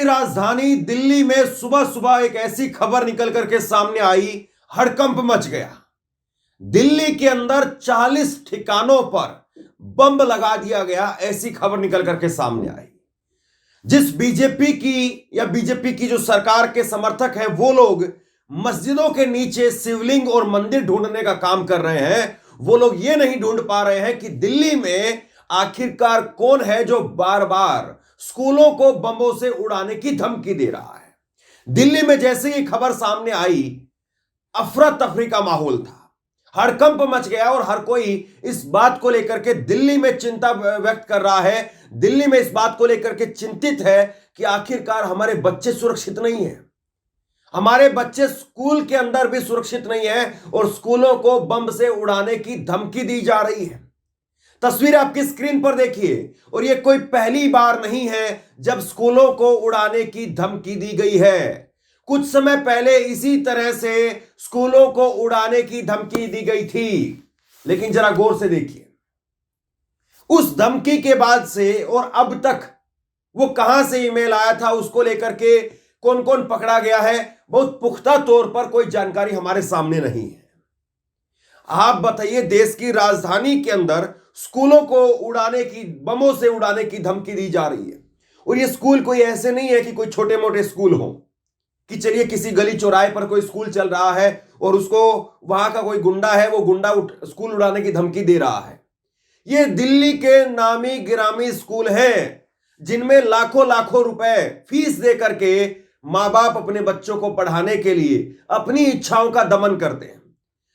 राजधानी दिल्ली में सुबह सुबह एक ऐसी खबर निकल करके सामने आई, हड़कंप मच गया। दिल्ली के अंदर 40 ठिकानों पर बम लगा दिया गया, ऐसी खबर निकल करके सामने आई। जिस बीजेपी की या बीजेपी की जो सरकार के समर्थक हैं, वो लोग मस्जिदों के नीचे शिवलिंग और मंदिर ढूंढने का काम कर रहे हैं। वो लोग ये नहीं ढूंढ पा रहे हैं कि दिल्ली में आखिरकार कौन है जो बार बार स्कूलों को बमों से उड़ाने की धमकी दे रहा है। दिल्ली में जैसे ही खबर सामने आई, अफरा तफरी का माहौल था, हड़कंप मच गया और हर कोई इस बात को लेकर के दिल्ली में चिंता व्यक्त कर रहा है। दिल्ली में इस बात को लेकर के चिंतित है कि आखिरकार हमारे बच्चे सुरक्षित नहीं है, हमारे बच्चे स्कूल के अंदर भी सुरक्षित नहीं है और स्कूलों को बम से उड़ाने की धमकी दी जा रही है। तस्वीर आपकी स्क्रीन पर देखिए, और यह कोई पहली बार नहीं है जब स्कूलों को उड़ाने की धमकी दी गई है। कुछ समय पहले इसी तरह से स्कूलों को उड़ाने की धमकी दी गई थी, लेकिन जरा गौर से देखिए, उस धमकी के बाद से और अब तक वो कहां से ईमेल आया था, उसको लेकर के कौन कौन पकड़ा गया है, बहुत पुख्ता तौर पर कोई जानकारी हमारे सामने नहीं है। आप बताइए, देश की राजधानी के अंदर स्कूलों को उड़ाने की, बमों से उड़ाने की धमकी दी जा रही है। और ये स्कूल कोई ऐसे नहीं है कि कोई छोटे मोटे स्कूल हो, कि चलिए किसी गली चौराहे पर कोई स्कूल चल रहा है और उसको वहां का कोई गुंडा है, वो गुंडा स्कूल उड़ाने की धमकी दे रहा है। ये दिल्ली के नामी गिरामी स्कूल हैं, जिनमें लाखों लाखों रुपए फीस दे करके मां बाप अपने बच्चों को पढ़ाने के लिए अपनी इच्छाओं का दमन करते हैं,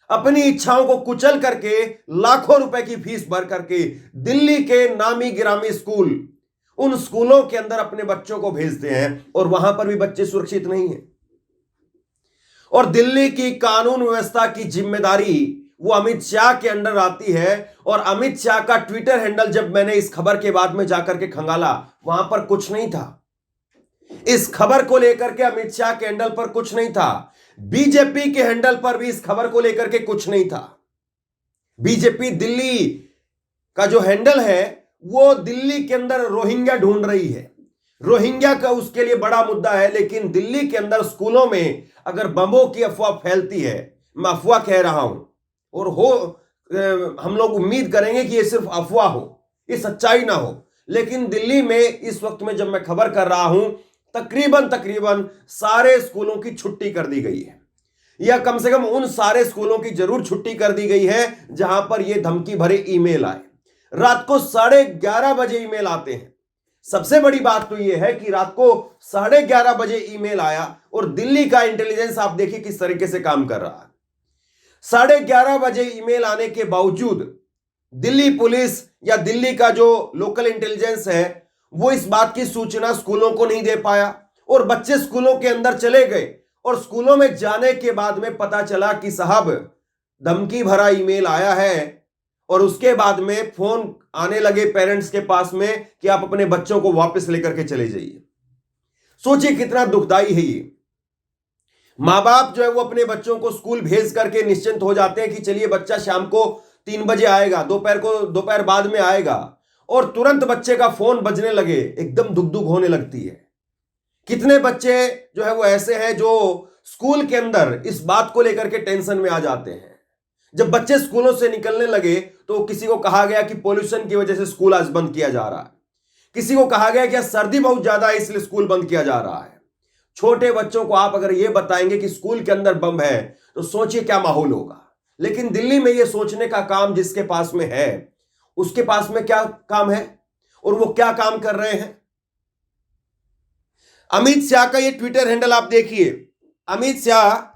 अपनी इच्छाओं को कुचल करके लाखों रुपए की फीस भर करके दिल्ली के नामी गिरामी स्कूल, उन स्कूलों के अंदर अपने बच्चों को भेजते हैं और वहां पर भी बच्चे सुरक्षित नहीं हैं। और दिल्ली की कानून व्यवस्था की जिम्मेदारी वो अमित शाह के अंडर आती है। और अमित शाह का ट्विटर हैंडल, जब मैंने इस खबर के बाद में जाकर के खंगाला, वहां पर कुछ नहीं था। इस खबर को लेकर के अमित शाह के हैंडल पर कुछ नहीं था, बीजेपी के हैंडल पर भी इस खबर को लेकर के कुछ नहीं था। बीजेपी दिल्ली का जो हैंडल है, वो दिल्ली के अंदर रोहिंग्या ढूंढ रही है, रोहिंग्या का उसके लिए बड़ा मुद्दा है। लेकिन दिल्ली के अंदर स्कूलों में अगर बमों की अफवाह फैलती है, मैं अफवाह कह रहा हूं, और हम लोग उम्मीद करेंगे कि ये सिर्फ अफवाह हो, ये सच्चाई ना हो, लेकिन दिल्ली में इस वक्त में जब मैं खबर कर रहा हूं, तकरीबन सारे स्कूलों की छुट्टी कर दी गई है, या कम से कम उन सारे स्कूलों की जरूर छुट्टी कर दी गई है जहां पर यह धमकी भरे ईमेल आए। रात को 11:30 बजे ईमेल आते हैं। सबसे बड़ी बात तो यह है कि रात को 11:30 बजे ईमेल आया, और दिल्ली का इंटेलिजेंस आप देखिए किस तरीके से काम कर रहा है। 11:30 बजे ईमेल आने के बावजूद दिल्ली पुलिस या दिल्ली का जो लोकल इंटेलिजेंस है, वो इस बात की सूचना स्कूलों को नहीं दे पाया, और बच्चे स्कूलों के अंदर चले गए। और स्कूलों में जाने के बाद में पता चला कि साहब धमकी भरा ईमेल आया है, और उसके बाद में फोन आने लगे पेरेंट्स के पास में कि आप अपने बच्चों को वापस लेकर के चले जाइए। सोचिए कितना दुखदाई है ये। मां बाप जो है वो अपने बच्चों को स्कूल भेज करके निश्चिंत हो जाते हैं कि चलिए बच्चा शाम को 3 बजे आएगा, दोपहर बाद में आएगा, और तुरंत बच्चे का फोन बजने लगे, एकदम दुख दुख होने लगती है। कितने बच्चे जो है वो ऐसे हैं जो स्कूल के अंदर इस बात को लेकर के टेंशन में आ जाते हैं। जब बच्चे स्कूलों से निकलने लगे तो किसी को कहा गया कि पोल्यूशन की वजह से स्कूल आज बंद किया जा रहा है, किसी को कहा गया कि सर्दी बहुत ज्यादा है इसलिए स्कूल बंद किया जा रहा है। छोटे बच्चों को आप अगर ये बताएंगे कि स्कूल के अंदर बम है, तो सोचिए क्या माहौल होगा। लेकिन दिल्ली में ये सोचने का काम जिसके पास में है, उसके पास में क्या काम है, और वो क्या काम कर रहे हैं। अमित शाह का ये ट्विटर हैंडल आप देखिए। अमित शाह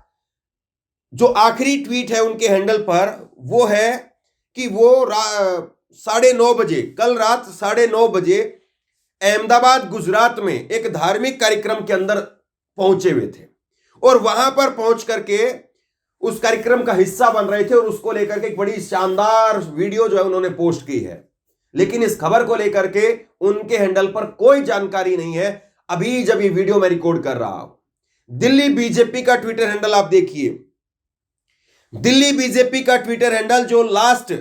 जो आखिरी ट्वीट है उनके हैंडल पर, वो है कि वो 9:30 बजे, कल रात 9:30 बजे अहमदाबाद गुजरात में एक धार्मिक कार्यक्रम के अंदर पहुंचे हुए थे, और वहां पर पहुंच करके उस कार्यक्रम का हिस्सा बन रहे थे, और उसको लेकर के एक बड़ी शानदार वीडियो जो है उन्होंने पोस्ट की है। लेकिन इस खबर को लेकर के उनके हैंडल पर कोई जानकारी नहीं है, अभी जब ये वीडियो मैं रिकॉर्ड कर रहा हूं। दिल्ली बीजेपी का ट्विटर हैंडल आप देखिए। दिल्ली बीजेपी का ट्विटर हैंडल जो लास्ट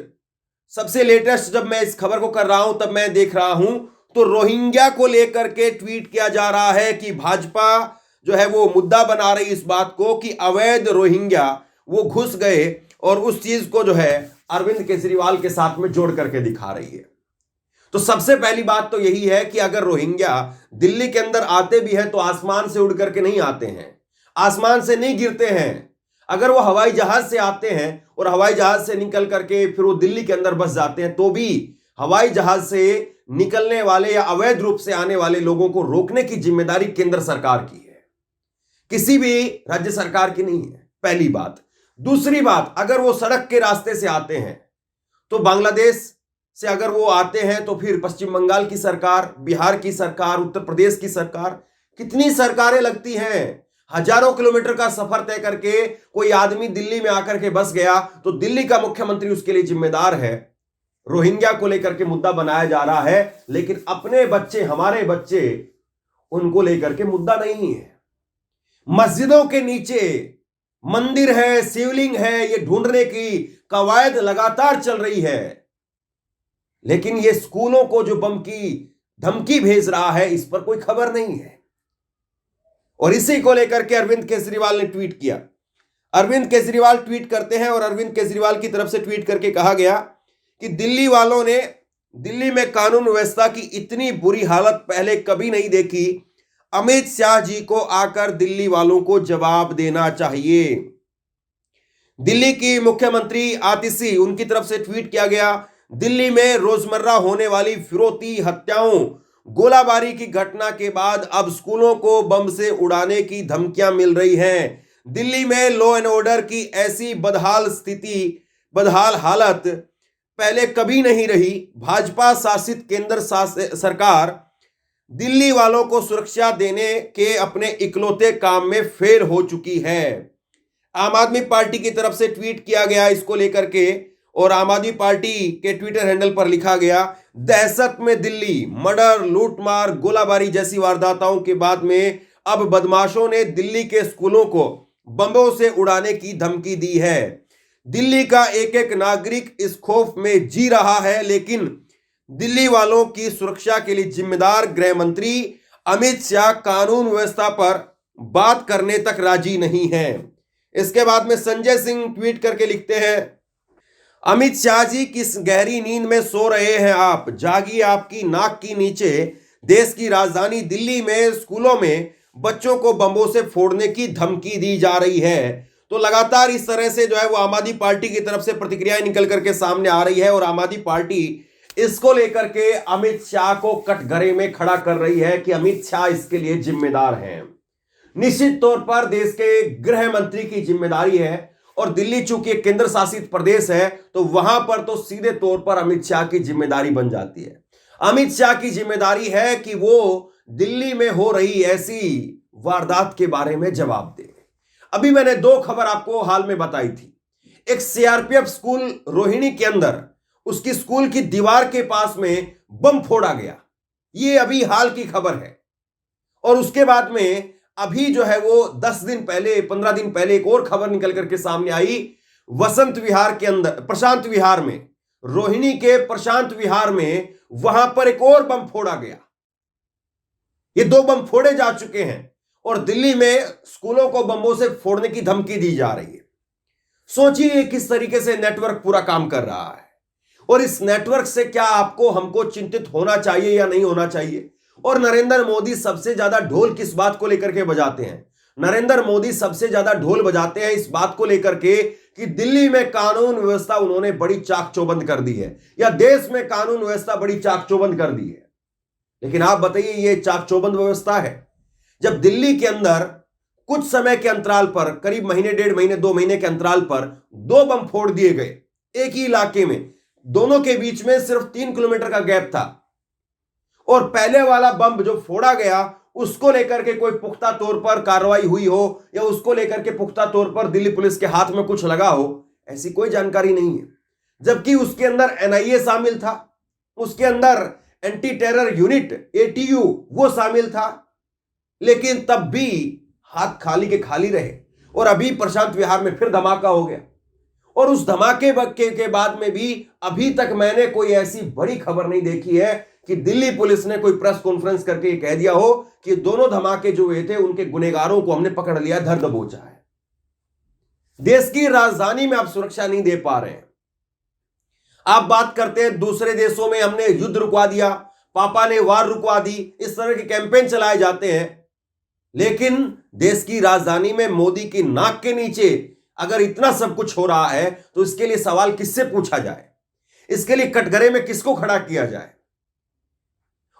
सबसे लेटेस्ट, जब मैं इस खबर को कर रहा हूं तब मैं देख रहा हूं तो रोहिंग्या को लेकर के ट्वीट किया जा रहा है कि भाजपा जो है वो मुद्दा बना रही इस बात को कि अवैध रोहिंग्या वो घुस गए, और उस चीज को जो है अरविंद केजरीवाल के साथ में जोड़ करके दिखा रही है। तो सबसे पहली बात तो यही है कि अगर रोहिंग्या दिल्ली के अंदर आते भी हैं तो आसमान से उड़ करके नहीं आते हैं, आसमान से नहीं गिरते हैं। अगर वो हवाई जहाज से आते हैं और हवाई जहाज से निकल करके फिर वो दिल्ली के अंदर बस जाते हैं, तो भी हवाई जहाज से निकलने वाले या अवैध रूप से आने वाले लोगों को रोकने की जिम्मेदारी केंद्र सरकार की है, किसी भी राज्य सरकार की नहीं है, पहली बात। दूसरी बात, अगर वो सड़क के रास्ते से आते हैं तो बांग्लादेश से अगर वो आते हैं तो फिर पश्चिम बंगाल की सरकार, बिहार की सरकार, उत्तर प्रदेश की सरकार, कितनी सरकारें लगती हैं। हजारों किलोमीटर का सफर तय करके कोई आदमी दिल्ली में आकर के बस गया तो दिल्ली का मुख्यमंत्री उसके लिए जिम्मेदार है। रोहिंग्या को लेकर के मुद्दा बनाया जा रहा है, लेकिन अपने बच्चे, हमारे बच्चे, उनको लेकर के मुद्दा नहीं है। मस्जिदों के नीचे मंदिर है, शिवलिंग है, ये ढूंढने की कवायद लगातार चल रही है, लेकिन ये स्कूलों को जो बम की धमकी भेज रहा है इस पर कोई खबर नहीं है। और इसी को लेकर के अरविंद केजरीवाल ने ट्वीट किया। अरविंद केजरीवाल ट्वीट करते हैं और अरविंद केजरीवाल की तरफ से ट्वीट करके कहा गया कि दिल्ली वालों ने दिल्ली में कानून व्यवस्था की इतनी बुरी हालत पहले कभी नहीं देखी। अमित शाह जी को आकर दिल्ली वालों को जवाब देना चाहिए। दिल्ली की मुख्यमंत्री आतिशी, उनकी तरफ से ट्वीट किया गया, दिल्ली में रोजमर्रा होने वाली फिरौती, हत्याओं, गोलाबारी की घटना के बाद अब स्कूलों को बम से उड़ाने की धमकियां मिल रही हैं। दिल्ली में लॉ एंड ऑर्डर की ऐसी बदहाल स्थिति, बदहाल हालत पहले कभी नहीं रही। भाजपा शासित केंद्र सरकार दिल्ली वालों को सुरक्षा देने के अपने इकलौते काम में फेल हो चुकी है। आम आदमी पार्टी की तरफ से ट्वीट किया गया इसको लेकर के, और आम आदमी पार्टी के ट्विटर हैंडल पर लिखा गया, दहशत में दिल्ली, मर्डर, लूटमार, गोलाबारी जैसी वारदातों के बाद में अब बदमाशों ने दिल्ली के स्कूलों को बमों से उड़ाने की धमकी दी है। दिल्ली का एक एक नागरिक इस खौफ में जी रहा है, लेकिन दिल्ली वालों की सुरक्षा के लिए जिम्मेदार गृह मंत्री अमित शाह कानून व्यवस्था पर बात करने तक राजी नहीं है। इसके बाद में संजय सिंह ट्वीट करके लिखते हैं, अमित शाह जी किस गहरी नींद में सो रहे हैं आप, जागिए, आपकी नाक के नीचे देश की राजधानी दिल्ली में स्कूलों में बच्चों को बमों से फोड़ने की धमकी दी जा रही है। तो लगातार इस तरह से जो है वो आम आदमी पार्टी की तरफ से प्रतिक्रियाएं निकल करके सामने आ रही है, और आम आदमी पार्टी इसको लेकर के अमित शाह को कटघरे में खड़ा कर रही है कि अमित शाह इसके लिए जिम्मेदार हैं। निश्चित तौर पर देश के गृह मंत्री की जिम्मेदारी है, और दिल्ली चूंकि एक केंद्र शासित प्रदेश है तो वहां पर तो सीधे तौर पर अमित शाह की जिम्मेदारी बन जाती है। अमित शाह की जिम्मेदारी है कि वो दिल्ली में हो रही ऐसी वारदात के बारे में जवाब दे। अभी मैंने दो खबर आपको हाल में बताई थी। एक सीआरपीएफ स्कूल रोहिणी के अंदर, उसकी स्कूल की दीवार के पास में बम फोड़ा गया, ये अभी हाल की खबर है। और उसके बाद में अभी जो है वो 10 दिन पहले, 15 दिन पहले एक और खबर निकल करके सामने आई। वसंत विहार के अंदर, प्रशांत विहार में, रोहिणी के प्रशांत विहार में, वहां पर एक और बम फोड़ा गया। ये दो बम फोड़े जा चुके हैं और दिल्ली में स्कूलों को बमों से फोड़ने की धमकी दी जा रही है। सोचिए किस तरीके से नेटवर्क पूरा काम कर रहा है, और इस नेटवर्क से क्या आपको, हमको चिंतित होना चाहिए या नहीं होना चाहिए। और नरेंद्र मोदी सबसे ज्यादा ढोल किस बात को लेकर के बजाते हैं? नरेंद्र मोदी सबसे ज्यादा ढोल बजाते हैं इस बात को लेकर के कि दिल्ली में कानून व्यवस्था उन्होंने बड़ी चाक चौबंद कर दी है, या देश में कानून व्यवस्था बड़ी चाक चौबंद कर दी है। लेकिन आप बताइए, ये चाक चौबंद व्यवस्था है जब दिल्ली के अंदर कुछ समय के अंतराल पर, करीब महीने, 1.5 महीने, 2 महीने के अंतराल पर 2 बम फोड़ दिए गए एक ही इलाके में। दोनों के बीच में सिर्फ 3 किलोमीटर का गैप था, और पहले वाला बम जो फोड़ा गया उसको लेकर के कोई पुख्ता तौर पर कार्रवाई हुई हो, या उसको लेकर के पुख्ता तौर पर दिल्ली पुलिस के हाथ में कुछ लगा हो, ऐसी कोई जानकारी नहीं है। जबकि उसके अंदर एनआईए शामिल था, उसके अंदर एंटी टेरर यूनिट एटीयू वो शामिल था, लेकिन तब भी हाथ खाली के खाली रहे। और अभी प्रशांत विहार में फिर धमाका हो गया, और उस धमाके के बाद में भी अभी तक मैंने कोई ऐसी बड़ी खबर नहीं देखी है कि दिल्ली पुलिस ने कोई प्रेस कॉन्फ्रेंस करके कह दिया हो कि दोनों धमाके जो हुए थे उनके गुनहगारों को हमने पकड़ लिया, धर दबोचा है। देश की राजधानी में आप सुरक्षा नहीं दे पा रहे हैं। आप बात करते हैं दूसरे देशों में हमने युद्ध रुकवा दिया, पापा ने वार रुकवा दी, इस तरह के कैंपेन चलाए जाते हैं, लेकिन देश की राजधानी में मोदी की नाक के नीचे अगर इतना सब कुछ हो रहा है तो इसके लिए सवाल किससे पूछा जाए, इसके लिए कटघरे में किसको खड़ा किया जाए।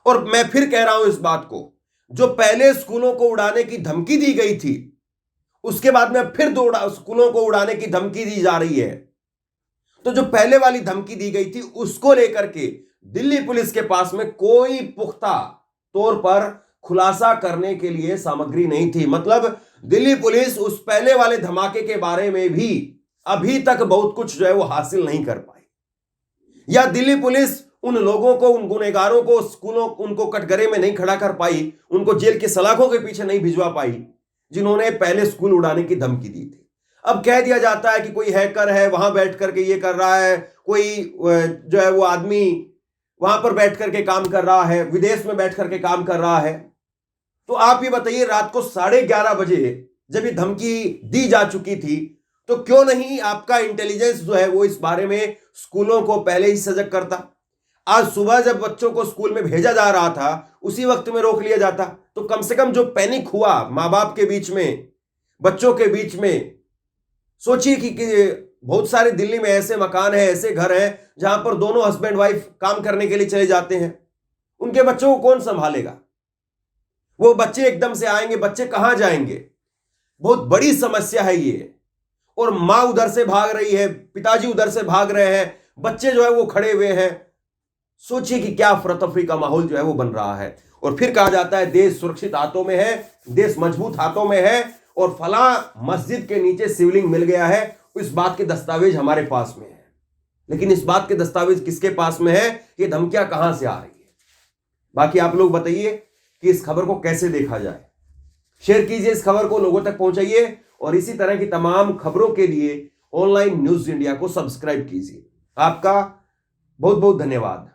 और मैं फिर कह रहा हूं इस बात को, जो पहले स्कूलों को उड़ाने की धमकी दी गई थी उसके बाद में फिर स्कूलों को उड़ाने की धमकी दी जा रही है। तो जो पहले वाली धमकी दी गई थी उसको लेकर के दिल्ली पुलिस के पास में कोई पुख्ता तौर पर खुलासा करने के लिए सामग्री नहीं थी। मतलब दिल्ली पुलिस उस पहले वाले धमाके के बारे में भी अभी तक बहुत कुछ जो है वो हासिल नहीं कर पाई, या दिल्ली पुलिस उन लोगों को, उन गुनहगारों को स्कूलों, उनको कटघरे में नहीं खड़ा कर पाई, उनको जेल की सलाखों के पीछे नहीं भिजवा पाई जिन्होंने पहले स्कूल उड़ाने की धमकी दी थी। अब कह दिया जाता है कि कोई हैकर है वहां बैठ करके ये कर रहा है, कोई जो है वो आदमी वहां पर बैठ करके काम कर रहा है, विदेश में बैठ करके काम कर रहा है। तो आप ये बताइए, रात को 11:30 बजे जब ये धमकी दी जा चुकी थी तो क्यों नहीं आपका इंटेलिजेंस जो है वो इस बारे में स्कूलों को पहले ही सजग करता। आज सुबह जब बच्चों को स्कूल में भेजा जा रहा था उसी वक्त में रोक लिया जाता, तो कम से कम जो पैनिक हुआ मां बाप के बीच में, बच्चों के बीच में, सोचिए कि बहुत सारे दिल्ली में ऐसे मकान है, ऐसे घर हैं जहां पर दोनों हस्बैंड वाइफ काम करने के लिए चले जाते हैं, उनके बच्चों को कौन संभालेगा? वो बच्चे एकदम से आएंगे, बच्चे कहां जाएंगे? बहुत बड़ी समस्या है ये। और मां उधर से भाग रही है, पिताजी उधर से भाग रहे हैं, बच्चे जो है वो खड़े हुए हैं। सोचिए कि क्या अफरा-तफरी का माहौल जो है वो बन रहा है। और फिर कहा जाता है देश सुरक्षित हाथों में है, देश मजबूत हाथों में है, और फला मस्जिद के नीचे शिवलिंग मिल गया है, इस बात के दस्तावेज हमारे पास में है। लेकिन इस बात के दस्तावेज किसके पास में है? ये धमकियां कहां से आ रही है? बाकी आप लोग बताइए कि इस खबर को कैसे देखा जाए। शेयर कीजिए इस खबर को, लोगों तक पहुंचाइए, और इसी तरह की तमाम खबरों के लिए ऑनलाइन न्यूज इंडिया को सब्सक्राइब कीजिए। आपका बहुत बहुत धन्यवाद।